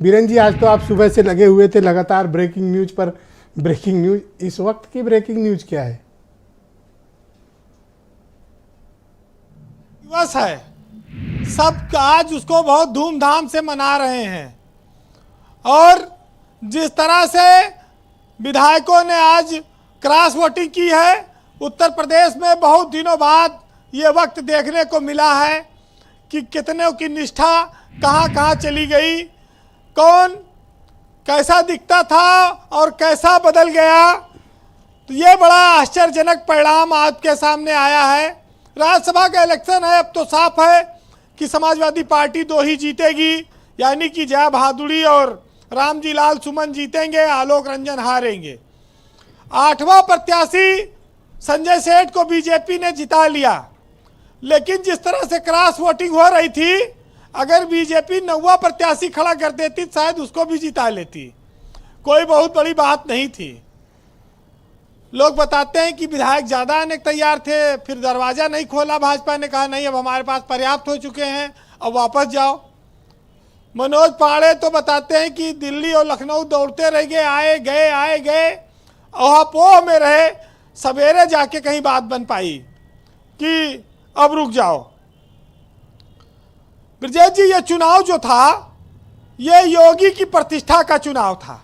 बीरेन जी, आज तो आप सुबह से लगे हुए थे लगातार ब्रेकिंग न्यूज पर। ब्रेकिंग न्यूज, इस वक्त की ब्रेकिंग न्यूज क्या है? दिवस है, सब आज उसको बहुत धूमधाम से मना रहे हैं। और जिस तरह से विधायकों ने आज क्रॉस वोटिंग की है, उत्तर प्रदेश में बहुत दिनों बाद ये वक्त देखने को मिला है कि कितने की निष्ठा कहाँ कहाँ चली गई, कौन कैसा दिखता था और कैसा बदल गया। तो ये बड़ा आश्चर्यजनक परिणाम आपके सामने आया है। राज्यसभा का इलेक्शन है, अब तो साफ है कि समाजवादी पार्टी 2 ही जीतेगी, यानी कि जया भादुड़ी और रामजी लाल सुमन जीतेंगे, आलोक रंजन हारेंगे। 8वां प्रत्याशी संजय सेठ को बीजेपी ने जिता लिया, लेकिन जिस तरह से क्रॉस वोटिंग हो रही थी, अगर बीजेपी 9वां प्रत्याशी खड़ा कर देती शायद उसको भी जिता लेती। कोई बहुत बड़ी बात नहीं थी। लोग बताते हैं कि विधायक ज़्यादा आने को तैयार थे, फिर दरवाज़ा नहीं खोला, भाजपा ने कहा नहीं अब हमारे पास पर्याप्त हो चुके हैं, अब वापस जाओ। मनोज पांडे तो बताते हैं कि दिल्ली और लखनऊ दौड़ते रह गए, आए गए अहापोह में रहे, सवेरे जाके कहीं बात बन पाई कि अब रुक जाओ। ब्रजेश जी, ये चुनाव जो था ये योगी की प्रतिष्ठा का चुनाव था,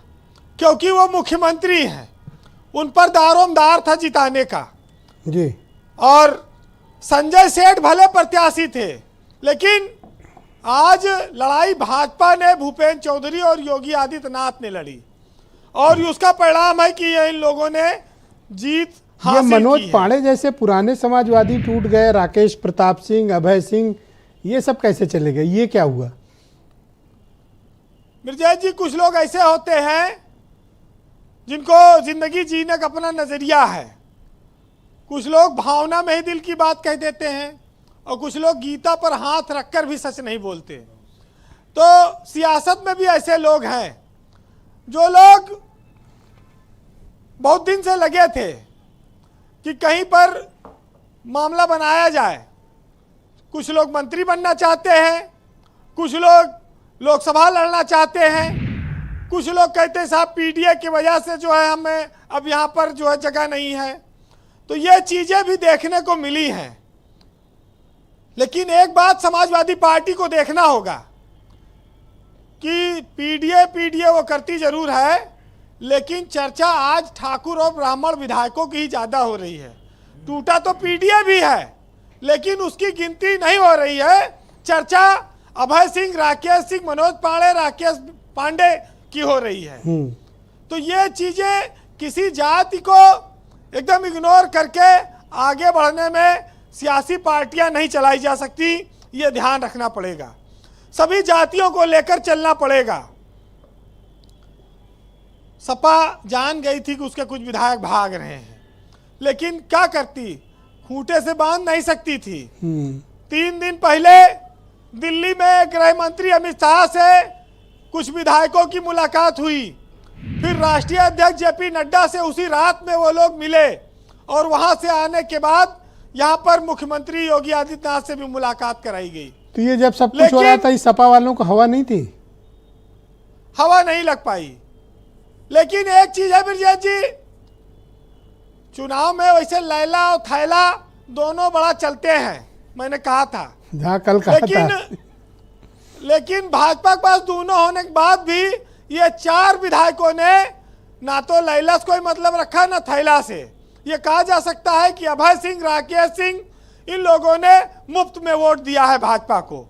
क्योंकि वो मुख्यमंत्री हैं, उन पर दारोमदार था जिताने का जी। और संजय सेठ भले प्रत्याशी थे, लेकिन आज लड़ाई भाजपा ने, भूपेंद्र चौधरी और योगी आदित्यनाथ ने लड़ी, और उसका परिणाम है कि ये इन लोगों ने जीत हासिल की है। मनोज पांडे जैसे पुराने समाजवादी टूट गए, राकेश प्रताप सिंह, अभय सिंह, ये सब कैसे चले गए? ये क्या हुआ? ब्रजेश जी, कुछ लोग ऐसे होते हैं जिनको जिंदगी जीने का अपना नजरिया है। कुछ लोग भावना में ही दिल की बात कह देते हैं, और कुछ लोग गीता पर हाथ रखकर भी सच नहीं बोलते। तो सियासत में भी ऐसे लोग हैं, जो लोग बहुत दिन से लगे थे कि कहीं पर मामला बनाया जाए। कुछ लोग मंत्री बनना चाहते हैं, कुछ लोग लोकसभा लड़ना चाहते हैं, कुछ लोग कहते हैं साहब पीडीए की वजह से जो है हमें अब यहाँ पर जो है जगह नहीं है। तो ये चीज़ें भी देखने को मिली हैं। लेकिन एक बात समाजवादी पार्टी को देखना होगा कि पीडीए वो करती जरूर है, लेकिन चर्चा आज ठाकुर और ब्राह्मण विधायकों की ही ज़्यादा हो रही है। टूटा तो पीडीए भी है, लेकिन उसकी गिनती नहीं हो रही है। चर्चा अभय सिंह, राकेश सिंह, मनोज पांडे, राकेश पांडे की हो रही है। तो ये चीजें किसी जाति को एकदम इग्नोर करके आगे बढ़ने में सियासी पार्टियां नहीं चलाई जा सकती, ये ध्यान रखना पड़ेगा। सभी जातियों को लेकर चलना पड़ेगा। सपा जान गई थी कि उसके कुछ विधायक भाग रहे हैं, लेकिन क्या करती, खूंटे से बांध नहीं सकती थी। 3 दिन पहले दिल्ली में गृह मंत्री अमित शाह से कुछ विधायकों की मुलाकात हुई, फिर राष्ट्रीय अध्यक्ष जेपी नड्डा से उसी रात में वो लोग मिले, और वहां से आने के बाद यहाँ पर मुख्यमंत्री योगी आदित्यनाथ से भी मुलाकात कराई गई। तो ये जब सब कुछ हो रहा था, इस सपा वालों को हवा नहीं थी, हवा नहीं लग पाई। लेकिन एक चीज है ब्रजेश जी, चुनाव में वैसे लैला और थैला दोनों बड़ा चलते हैं, मैंने कहा था, जहाँ कल कहा था। लेकिन भाजपा के पास दोनों होने के बाद भी ये 4 विधायकों ने ना तो लैला से कोई मतलब रखा, ना थैला से। ये कहा जा सकता है कि अभय सिंह, राकेश सिंह, इन लोगों ने मुफ्त में वोट दिया है भाजपा को।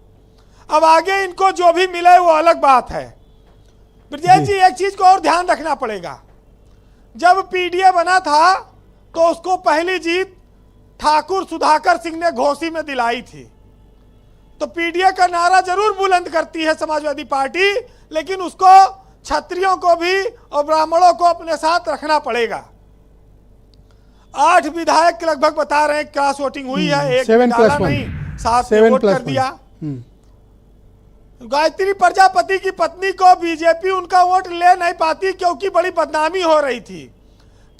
अब आगे इनको जो भी मिले वो अलग बात है। ब्रजेश जी, एक चीज को और ध्यान रखना पड़ेगा, जब पीडीए बना था तो उसको पहली जीत ठाकुर सुधाकर सिंह ने घोसी में दिलाई थी। तो पीडीए का नारा जरूर बुलंद करती है समाजवादी पार्टी, लेकिन उसको क्षत्रियों को भी और ब्राह्मणों को अपने साथ रखना पड़ेगा। 8 विधायक लगभग बता रहे हैं क्रॉस वोटिंग हुई है, एक डाला नहीं, 7 ने वोट कर दिया। गायत्री प्रजापति की पत्नी को बीजेपी उनका वोट ले नहीं पाती, क्योंकि बड़ी बदनामी हो रही थी।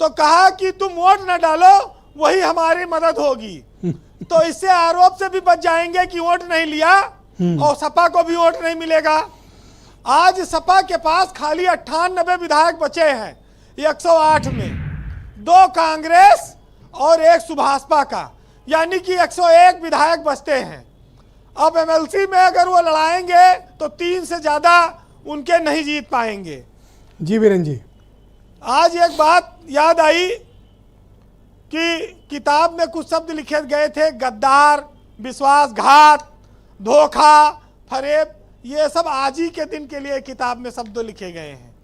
तो कहा कि तुम वोट न डालो, वही हमारी मदद होगी। तो इससे आरोप से भी बच जाएंगे कि वोट नहीं लिया, और सपा को भी वोट नहीं मिलेगा। आज सपा के पास खाली 98 विधायक बचे हैं 108 में, 2 कांग्रेस और 1 सुभाषपा का, यानी कि 101 विधायक बचते हैं। अब एमएलसी में अगर वो लड़ाएंगे तो 3 से ज़्यादा उनके नहीं जीत पाएंगे। जी वीरेंद्र जी, आज एक बात याद आई कि किताब में कुछ शब्द लिखे गए थे, गद्दार, विश्वासघात, धोखा, फरेब, ये सब आज ही के दिन के लिए किताब में शब्द लिखे गए हैं।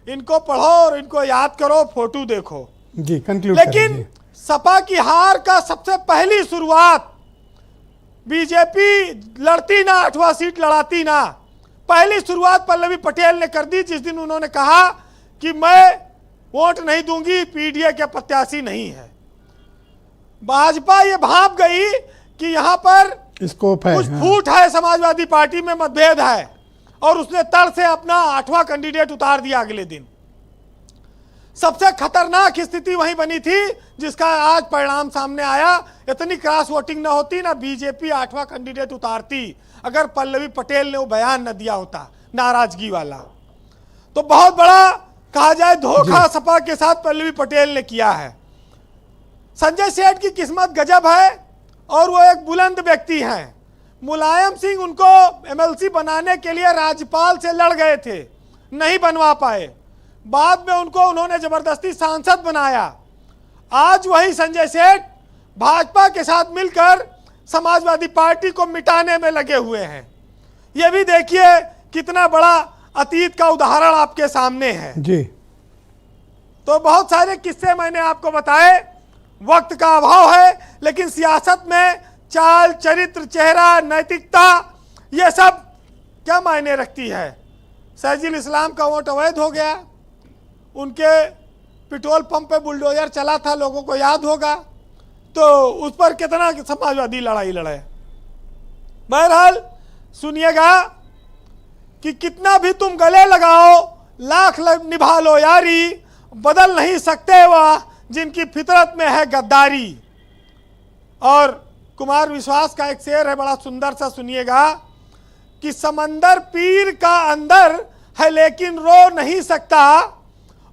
इनको पढ़ो और इनको याद करो, फोटो देखो जी, कंक्लूड लेकिन सपा की हार का सबसे पहली शुरुआत, बीजेपी लड़ती ना, 8वां सीट लड़ाती ना, पहली शुरुआत पल्लवी पटेल ने कर दी जिस दिन उन्होंने कहा कि मैं वोट नहीं दूंगी, पीडीए के प्रत्याशी नहीं है। भाजपा ये भाप गई कि यहां पर स्कोप है, कुछ फूट है, समाजवादी पार्टी में मतभेद है, और उसने तड़ से अपना 8वां कैंडिडेट उतार दिया अगले दिन। सबसे खतरनाक स्थिति वहीं बनी थी जिसका आज परिणाम सामने आया। इतनी क्रॉस वोटिंग ना होती ना बीजेपी 8वां कैंडिडेट उतारती अगर पल्लवी पटेल ने वो बयान न दिया होता नाराजगी वाला। तो बहुत बड़ा कहा जाए धोखा सपा के साथ पल्लवी पटेल ने किया है। संजय सेठ की किस्मत गजब है और वो एक बुलंद व्यक्ति हैं। मुलायम सिंह उनको एमएलसी बनाने के लिए राज्यपाल से लड़ गए थे, नहीं बनवा पाए, बाद में उनको उन्होंने जबरदस्ती सांसद बनाया। आज वही संजय सेठ भाजपा के साथ मिलकर समाजवादी पार्टी को मिटाने में लगे हुए हैं। ये भी देखिए कितना बड़ा अतीत का उदाहरण आपके सामने है जी। तो बहुत सारे किस्से मैंने आपको बताए, वक्त का अभाव है, लेकिन सियासत में चाल, चरित्र, चेहरा, नैतिकता, ये सब क्या मायने रखती है। सैजुल इस्लाम का वोट अवैध हो गया, उनके पेट्रोल पंप पे बुलडोजर चला था, लोगों को याद होगा, तो उस पर कितना समाजवादी लड़ाई लड़े। बहरहाल सुनिएगा कि कितना भी तुम गले लगाओ, लाख निभा लो यारी, बदल नहीं सकते वह जिनकी फितरत में है गद्दारी। और कुमार विश्वास का एक शेर है बड़ा सुंदर सा, सुनिएगा कि समंदर पीर का अंदर है लेकिन रो नहीं सकता,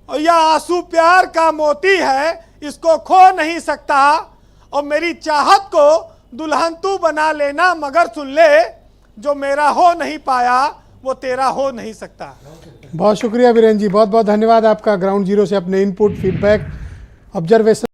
और यह आंसू प्यार का मोती है इसको खो नहीं सकता, और मेरी चाहत को दुल्हन तू बना लेना मगर सुन ले जो मेरा हो नहीं पाया वो तेरा हो नहीं सकता। बहुत शुक्रिया वीरेंद्र जी, बहुत बहुत धन्यवाद आपका ग्राउंड जीरो से अपने इनपुट, फीडबैक, ऑब्जर्वेशन